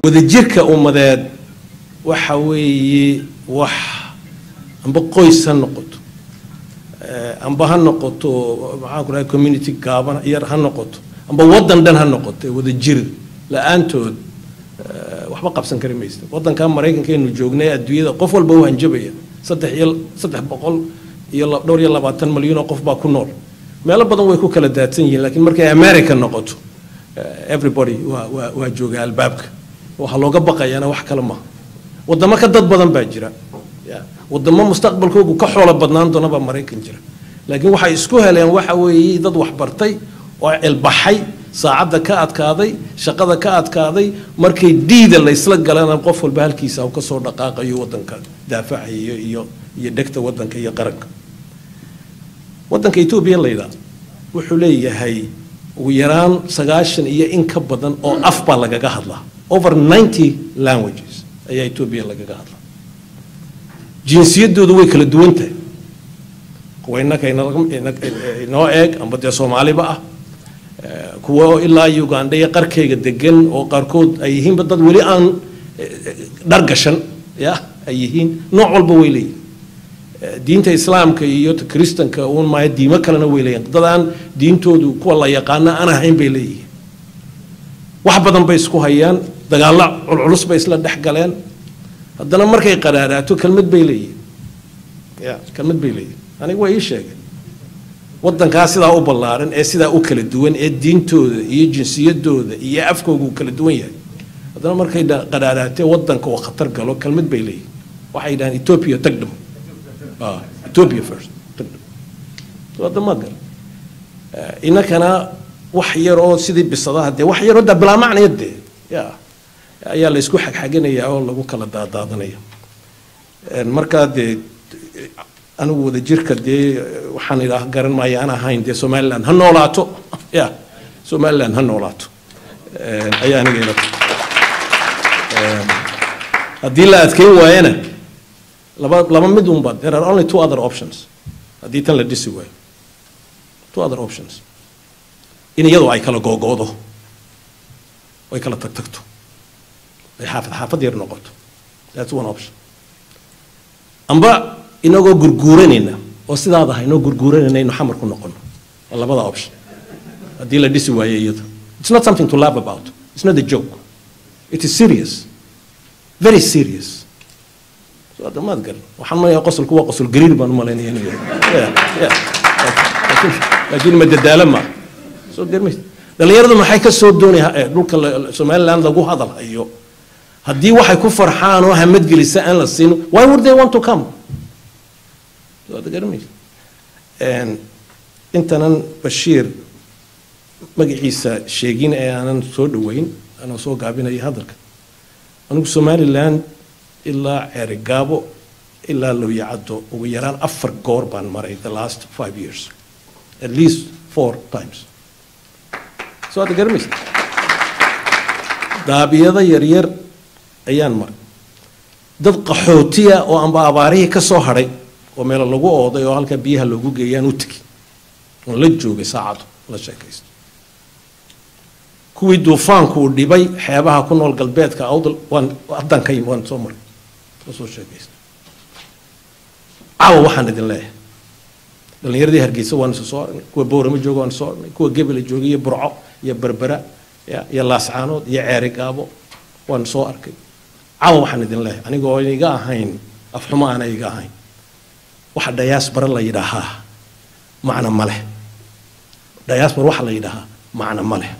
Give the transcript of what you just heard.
wadajirka ummadeed waxa weeye wax amba qoys ha noqoto amba ha noqoto maxaan ku rahay community gaaban yar ha noqoto amba wadan dhan ha noqoto wadajir la'aantood waxba qabsan kari maysto wadanka Mareykanka inuu joognay adduunyada qof walba uu hanjabaya 300 iyo 20 milyan oo qof baa ku nool meelo badan way ku kala daadsan yihiin laakiin markay America noqoto everybody waa jooga albaabka waxa looga baqayana wax kale ma wadamo ka dad badan baa jira wadamo mustaqbalkoodu ka xoolo badnaan doona ba Mareykan jira laakiin waxa isku heleen waxa weeye dad wax bartay oo ilbaxay saacada ka adkaaday shaqada ka adkaaday markay diida la isla galaan qof walba halkiisa uu ka soo dhaqaaqayo wadanka daafacayo iyo dhagta wadanka iyo qaranka wadanka Itoobiya leeyda wuxuu leeyahay ugu yaraan 90 iyo in ka badan oo af baa lagaga hadlaa over 90 languages ayaa Itoobiya lagaga hadlaa jinsiyadoodu way kala duwan tahay kuwayna inoo eeg amba dee Soomaaliba ah kuwa ilaa Uganda iyo qarkeyga degan oo qaarkood ay yihiin dad wali aan dhargashan ay yihiin nooc walba way leeyihiin diinta islaamka iyo kristanka oo ma diimo kalena way leeyihiin dad aan diintoodu kuwa la yaqaan aan ahayn bay leeyihiin wax badan bay isku hayaan dagaal culus bay isla dhaxgaleen haddana markay qaraaraato kalmad bay leeyihiin kalmad bay leeyihiin anigu way sheegay wadanka sidaa u ballaaran ee sidaa u kala duwan ee diintooda iyo jinsiyadooda iyo afkoodu kala duwan yahay haddana markay qaraaraatay wadanka oo khatar galo kalmad bay leeyihiin waxay yiraahdaan Ethiopia tagdham Ethiopia first tagdham wadama gal inakana wax yar oo sidii bisadaha de wax yar oo dabla macnayde ayaa la isku xagxaganaya oo lagu kala daadaadanaya marka de anigu wada jirka de waxaan ilaahay garan maayo aan ahayn de Somaliland ha noolaato Somaliland ha noolaato ayaa aniga ila hadii la adkeyn waayana laba mid un bad there are only two other options hadii tan la dhisi waayo two other options in iyadoo ay kala googoodo way kala tagtagto ay xaafad yar noqoto that's one option amba inagoo gurguuranayna oo sidaada hayno gurguuranayna inuu xamar ku noqono labada option hadii la dhisi waayo iyada it's not something to laugh about it's not a joke it is serious very serious so hada maad gal waxaan ma yahay qosolku waa qosol gariir baan u maleynayay inuu laakiin ma dadaalama soo garmay dhalinyaradu maxay ka soo doonayaan dhulka Somaliland lagu hadalayo haddii waxay ku farxaan oo hamad gelisa aan la siin why would they want to come so hada garmay intanan Bashir magaciisa sheegin ee aanan soo dhaweyn ana soo gaabinay hadalka anigu Somaliland ilaa Cerigabo ilaa Looyacado ugu yaraan 4 goor baan maray the last 5 years at least 4 times so hada garmay daabiyada yar ayaan maray dad qaxootiya oo aan baabaarihi ka soo haray oo meel lagu ooday oo halka biyaha loogu geeyaan u tagi oo la joogay saacado la sheekaysto kuwii duufaanku u dhibay xeebaha ku nool galbeedka awdal wadan ka yimaad soo maray soo sheekaysto waxaan idin leeyahay dhalinyaradii Hargeysa waan soo aragnay kuwa Boorama jooga waan soo aragnay kuwa Gebel jooga iyo Burco iyo Berbera iyo Laascaanood iyo Cerigabo waan soo arkay waxaan idin leeyahay anigoo iga ahayn afxuma aan iga ahayn waxa diaspora la yiraahaa macna ma leh diaspora waxa la yiraahaa macna ma leh